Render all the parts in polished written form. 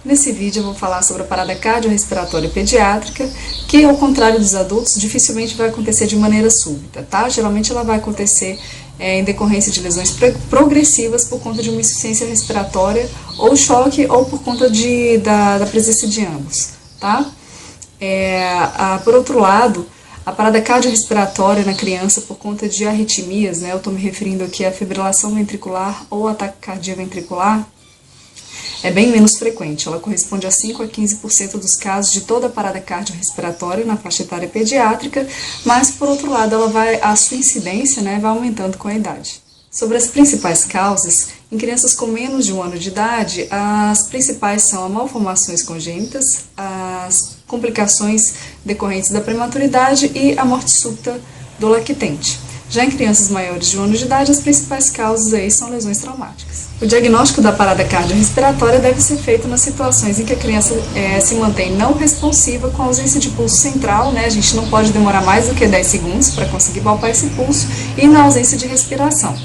Nesse vídeo eu vou falar sobre a parada cardiorrespiratória pediátrica, que ao contrário dos adultos, dificilmente vai acontecer de maneira súbita, tá? Geralmente ela vai acontecer em decorrência de lesões progressivas por conta de uma insuficiência respiratória ou choque ou por conta da presença de ambos, tá? Por outro lado, a parada cardiorrespiratória na criança por conta de arritmias, né? Eu estou me referindo aqui à fibrilação ventricular ou ataque cardíaco ventricular, é bem menos frequente. Ela corresponde a 5 a 15% dos casos de toda a parada cardiorrespiratória na faixa etária pediátrica, mas, por outro lado, a sua incidência, né, vai aumentando com a idade. Sobre as principais causas, em crianças com menos de 1 ano de idade, as principais são as malformações congênitas, as complicações decorrentes da prematuridade e a morte súbita do lactente. Já em crianças maiores de 1 ano de idade, as principais causas aí são lesões traumáticas. O diagnóstico da parada cardiorrespiratória deve ser feito nas situações em que a criança se mantém não responsiva com ausência de pulso central, né? A gente não pode demorar mais do que 10 segundos para conseguir palpar esse pulso, e na ausência de respiração.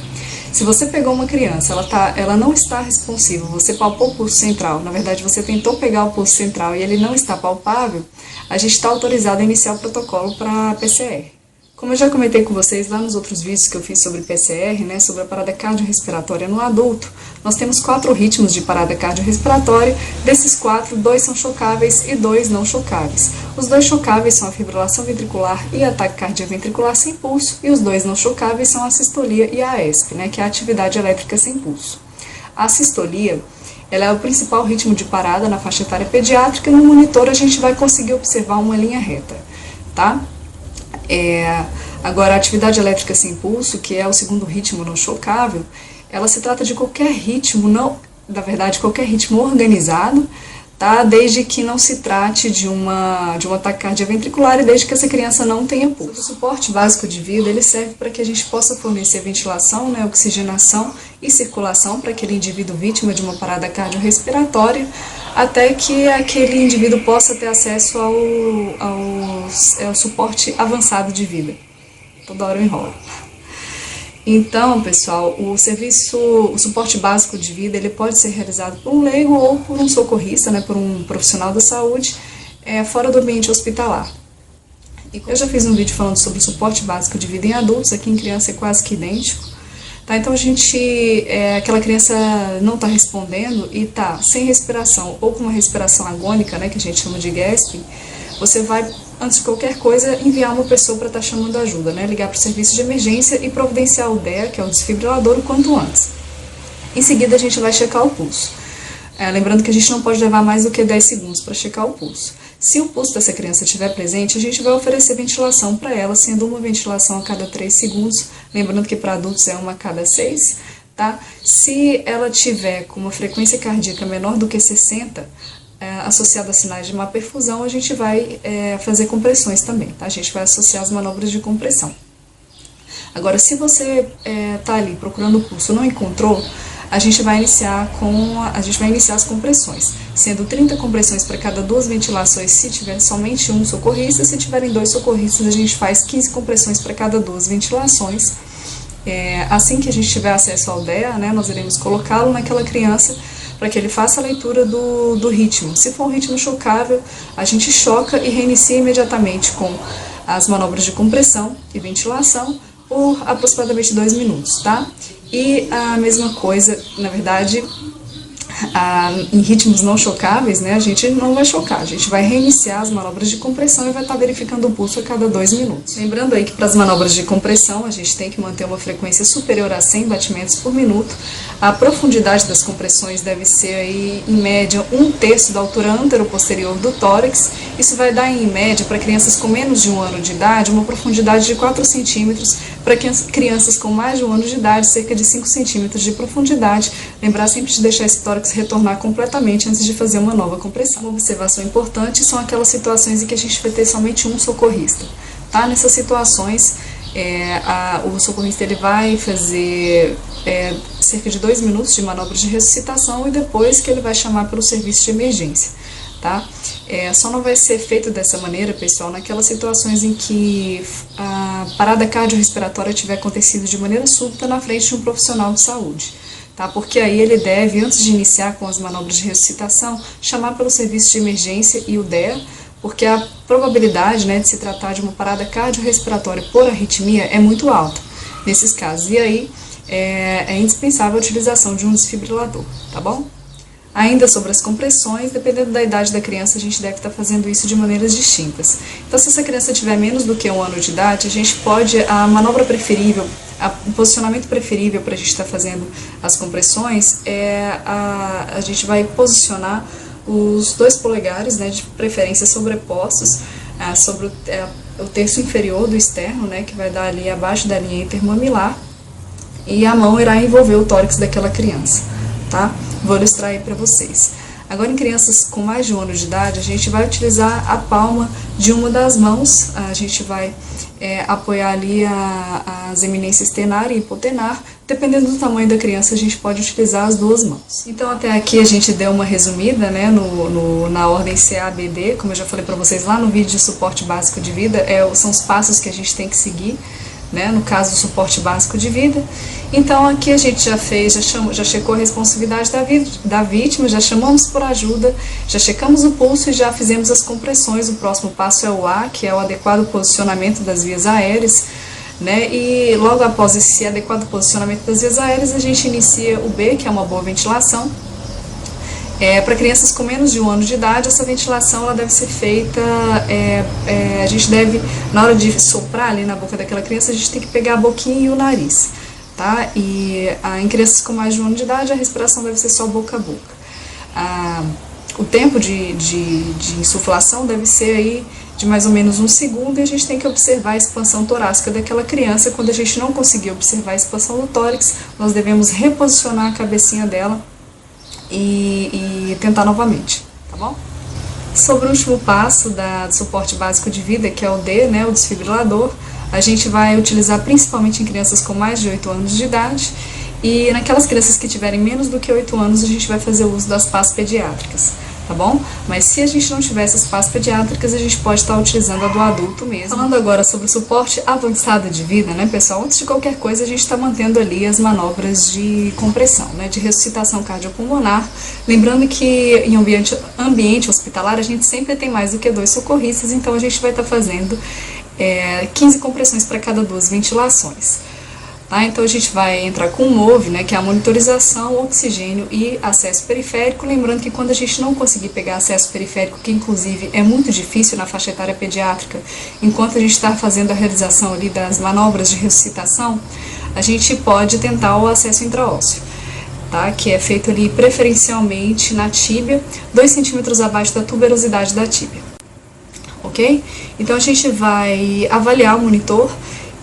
Se você pegou uma criança, ela não está responsiva, você palpou o pulso central, na verdade você tentou pegar o pulso central e ele não está palpável, a gente está autorizado a iniciar o protocolo para PCR. Como eu já comentei com vocês lá nos outros vídeos que eu fiz sobre PCR, né, sobre a parada cardiorrespiratória no adulto, nós temos 4 ritmos de parada cardiorrespiratória, desses 4, 2 são chocáveis e 2 não chocáveis. Os 2 chocáveis são a fibrilação ventricular e ataque cardíaco ventricular sem pulso, e os 2 não chocáveis são a sistolia e a AESP, né, que é a atividade elétrica sem pulso. A sistolia, ela é o principal ritmo de parada na faixa etária pediátrica, e no monitor a gente vai conseguir observar uma linha reta, tá? Agora, a atividade elétrica sem pulso, que é o segundo ritmo não chocável, ela se trata de qualquer ritmo, qualquer ritmo organizado, tá? Desde que não se trate de uma taquicardia ventricular e desde que essa criança não tenha pulso. O suporte básico de vida, ele serve para que a gente possa fornecer ventilação, né, oxigenação e circulação para aquele indivíduo vítima de uma parada cardiorrespiratória, até que aquele indivíduo possa ter acesso ao suporte avançado de vida. Toda hora eu enrolo. Então, pessoal, o suporte básico de vida, ele pode ser realizado por um leigo ou por um socorrista, né, por um profissional da saúde, fora do ambiente hospitalar. Eu já fiz um vídeo falando sobre o suporte básico de vida em adultos, aqui em criança é quase que idêntico. Tá, então aquela criança não está respondendo e está sem respiração ou com uma respiração agônica, né, que a gente chama de gasping, você vai, antes de qualquer coisa, enviar uma pessoa para estar chamando ajuda, né, ligar para o serviço de emergência e providenciar o DEA, que é o desfibrilador, o quanto antes. Em seguida a gente vai checar o pulso. Lembrando que a gente não pode levar mais do que 10 segundos para checar o pulso. Se o pulso dessa criança estiver presente, a gente vai oferecer ventilação para ela, sendo uma ventilação a cada 3 segundos, lembrando que para adultos é uma a cada 6, tá? Se ela tiver com uma frequência cardíaca menor do que 60, associada a sinais de má perfusão, a gente vai fazer compressões também, tá? A gente vai associar as manobras de compressão. Agora, se você está ali procurando o pulso e não encontrou, a gente vai iniciar as compressões, sendo 30 compressões para cada 2 ventilações se tiver somente um socorrista, se tiverem 2 socorristas a gente faz 15 compressões para cada 2 ventilações. Assim que a gente tiver acesso ao DEA, né, nós iremos colocá-lo naquela criança para que ele faça a leitura do ritmo. Se for um ritmo chocável, a gente choca e reinicia imediatamente com as manobras de compressão e ventilação por aproximadamente 2 minutos, tá? E a mesma coisa, na verdade, em ritmos não chocáveis, né, a gente não vai chocar, a gente vai reiniciar as manobras de compressão e vai estar verificando o pulso a cada 2 minutos. Lembrando aí que para as manobras de compressão a gente tem que manter uma frequência superior a 100 batimentos por minuto. A profundidade das compressões deve ser aí, em média, 1/3 da altura anteroposterior do tórax. Isso vai dar, em média, para crianças com menos de 1 ano de idade, uma profundidade de 4 centímetros, para crianças com mais de 1 ano de idade, cerca de 5 centímetros de profundidade. Lembrar sempre de deixar esse tórax retornar completamente antes de fazer uma nova compressão. Uma observação importante são aquelas situações em que a gente vai ter somente um socorrista. Tá? Nessas situações, o socorrista ele vai fazer cerca de 2 minutos de manobra de ressuscitação e depois que ele vai chamar pelo serviço de emergência. Tá? Só não vai ser feito dessa maneira, pessoal, naquelas situações em que a parada cardiorrespiratória tiver acontecido de maneira súbita na frente de um profissional de saúde. tá? Porque aí ele deve, antes de iniciar com as manobras de ressuscitação, chamar pelo serviço de emergência e o DEA, porque a probabilidade, né, de se tratar de uma parada cardiorrespiratória por arritmia é muito alta nesses casos. E aí é indispensável a utilização de um desfibrilador, tá bom? Ainda sobre as compressões, dependendo da idade da criança, a gente deve estar fazendo isso de maneiras distintas. Então, se essa criança tiver menos do que 1 ano de idade, a gente pode, a manobra preferível, o posicionamento preferível para a gente estar fazendo as compressões a gente vai posicionar os 2 polegares, né, de preferência sobrepostos sobre o terço inferior do externo, né, que vai dar ali abaixo da linha intermamilar, e a mão irá envolver o tórax daquela criança, tá? Vou ilustrar aí para vocês. Agora, em crianças com mais de 1 ano de idade, a gente vai utilizar a palma de uma das mãos, a gente vai apoiar ali as eminências tenar e hipotenar. Dependendo do tamanho da criança, a gente pode utilizar as 2 mãos. Então, até aqui a gente deu uma resumida, né, na ordem CABD, como eu já falei para vocês lá no vídeo de suporte básico de vida, são os passos que a gente tem que seguir, né, no caso do suporte básico de vida. Então aqui a gente já checou a responsividade da vítima, já chamamos por ajuda, já checamos o pulso e já fizemos as compressões. O próximo passo é o A, que é o adequado posicionamento das vias aéreas, né, e logo após esse adequado posicionamento das vias aéreas, a gente inicia o B, que é uma boa ventilação. Para crianças com menos de 1 ano de idade, essa ventilação ela deve ser feita, a gente deve, na hora de soprar ali na boca daquela criança, a gente tem que pegar a boquinha e o nariz, tá? E em crianças com mais de 1 ano de idade, a respiração deve ser só boca a boca. O tempo de insuflação deve ser aí de mais ou menos 1 segundo, e a gente tem que observar a expansão torácica daquela criança. Quando a gente não conseguir observar a expansão do tórax, nós devemos reposicionar a cabecinha dela e tentar novamente, tá bom? Sobre o último passo do suporte básico de vida, que é o D, né, o desfibrilador, a gente vai utilizar principalmente em crianças com mais de 8 anos de idade, e naquelas crianças que tiverem menos do que 8 anos, a gente vai fazer o uso das pás pediátricas, tá bom? Mas se a gente não tiver essas pás pediátricas, a gente pode estar utilizando a do adulto mesmo. Falando agora sobre o suporte avançado de vida, né, pessoal? Antes de qualquer coisa, a gente está mantendo ali as manobras de compressão, né, de ressuscitação cardiopulmonar. Lembrando que em ambiente hospitalar, a gente sempre tem mais do que 2 socorristas, então a gente vai estar fazendo 15 compressões para cada 2 ventilações. Tá? Então a gente vai entrar com o MOVE, né, que é a monitorização, oxigênio e acesso periférico. Lembrando que quando a gente não conseguir pegar acesso periférico, que inclusive é muito difícil na faixa etária pediátrica, enquanto a gente está fazendo a realização ali das manobras de ressuscitação, a gente pode tentar o acesso intraósseo, tá? Que é feito ali preferencialmente na tíbia, 2 centímetros abaixo da tuberosidade da tíbia. Ok? Então a gente vai avaliar o monitor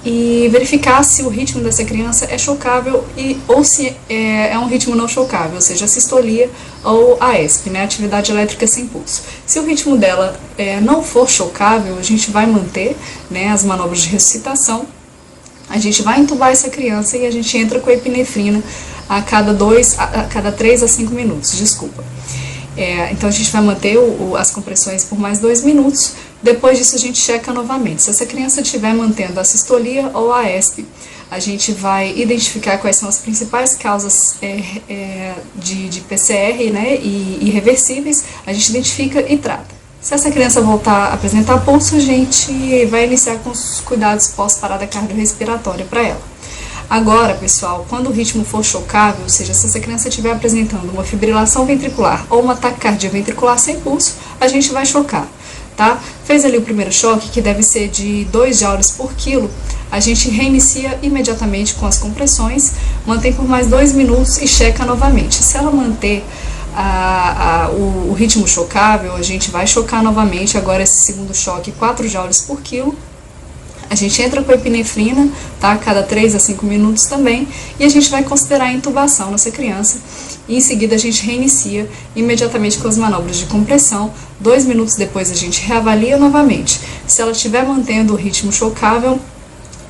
e verificar se o ritmo dessa criança é chocável ou se é um ritmo não chocável, ou seja, a sistolia ou a ESP, né, atividade elétrica sem pulso. Se o ritmo dela não for chocável, a gente vai manter, né, as manobras de ressuscitação, a gente vai entubar essa criança e a gente entra com a epinefrina a cada 3 a 5 minutos, desculpa. Então a gente vai manter as compressões por mais 2 minutos. Depois disso a gente checa novamente. Se essa criança estiver mantendo a sistolia ou a ESP, a gente vai identificar quais são as principais causas de PCR, né, e irreversíveis, a gente identifica e trata. Se essa criança voltar a apresentar pulso, a gente vai iniciar com os cuidados pós-parada cardiorrespiratória para ela. Agora, pessoal, quando o ritmo for chocável, ou seja, se essa criança estiver apresentando uma fibrilação ventricular ou uma taquicardia ventricular sem pulso, a gente vai chocar, tá? Fez ali o primeiro choque, que deve ser de 2 joules por quilo, a gente reinicia imediatamente com as compressões, mantém por mais 2 minutos e checa novamente. Se ela manter o ritmo chocável, a gente vai chocar novamente, agora esse segundo choque, 4 joules por quilo. A gente entra com a epinefrina, tá? Cada 3 a 5 minutos também, e a gente vai considerar a intubação nessa criança. E em seguida a gente reinicia imediatamente com as manobras de compressão. 2 minutos depois a gente reavalia novamente. Se ela estiver mantendo o ritmo chocável,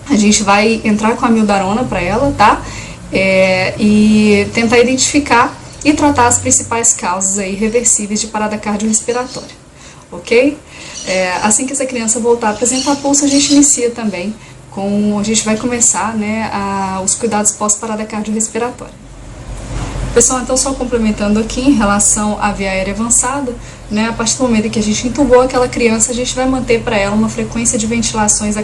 a gente vai entrar com a amiodarona para ela, tá? E tentar identificar e tratar as principais causas aí reversíveis de parada cardiorrespiratória, ok? Assim que essa criança voltar a apresentar pulso, a gente inicia também a gente vai começar, né, os cuidados pós-parada cardiorrespiratória. Pessoal, então só complementando aqui em relação à via aérea avançada, né, a partir do momento que a gente entubou aquela criança, a gente vai manter para ela uma frequência de ventilações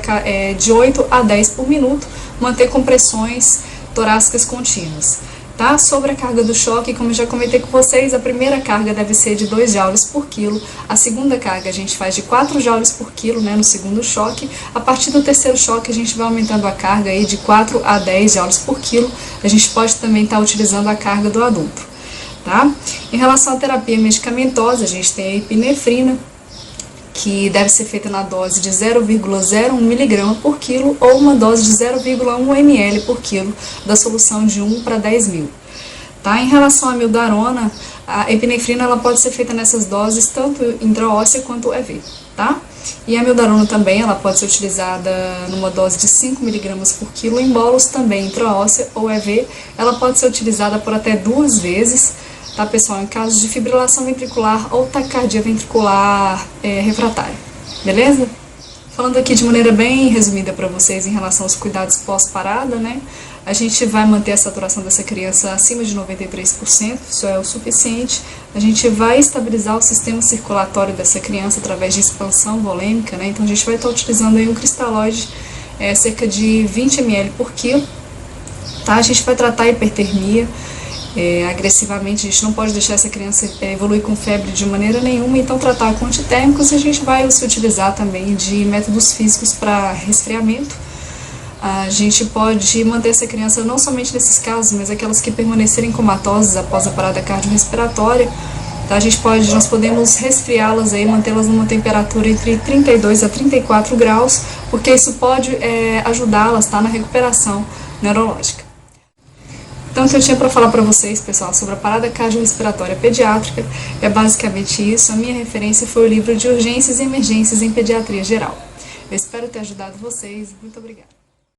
de 8 a 10 por minuto, manter compressões torácicas contínuas. Tá? Sobre a carga do choque, como eu já comentei com vocês, a primeira carga deve ser de 2 joules por quilo, a segunda carga a gente faz de 4 joules por quilo, né, no segundo choque. A partir do terceiro choque a gente vai aumentando a carga aí de 4 a 10 joules por quilo, a gente pode também estar utilizando a carga do adulto. Tá? Em relação à terapia medicamentosa, a gente tem a epinefrina, que deve ser feita na dose de 0,01 mg por quilo ou uma dose de 0,1 ml por quilo da solução de 1 para 10 mil. Tá? Em relação à amiodarona, a epinefrina ela pode ser feita nessas doses tanto intraóssea quanto EV. Tá? E a amiodarona também ela pode ser utilizada numa dose de 5 mg por quilo em bolos também intraóssea ou EV. Ela pode ser utilizada por até 2 vezes. Tá, pessoal, em caso de fibrilação ventricular ou taquicardia ventricular refratária, beleza? Falando aqui de maneira bem resumida para vocês em relação aos cuidados pós-parada, né? A gente vai manter a saturação dessa criança acima de 93%, isso é o suficiente. A gente vai estabilizar o sistema circulatório dessa criança através de expansão volêmica, né? Então a gente vai estar utilizando aí um cristalóide cerca de 20 ml por quilo, tá? A gente vai tratar a hipertermia. Agressivamente, a gente não pode deixar essa criança evoluir com febre de maneira nenhuma, então tratar com antitérmicos. A gente vai se utilizar também de métodos físicos para resfriamento. A gente pode manter essa criança não somente nesses casos, mas aquelas que permanecerem comatosas após a parada cardiorrespiratória. Tá? Nós podemos resfriá-las aí, mantê-las numa temperatura entre 32 a 34 graus, porque isso pode ajudá-las, tá, na recuperação neurológica. Então, o que eu tinha para falar para vocês, pessoal, sobre a parada cardiorrespiratória pediátrica é basicamente isso. A minha referência foi o livro de Urgências e Emergências em Pediatria Geral. Eu espero ter ajudado vocês. Muito obrigada.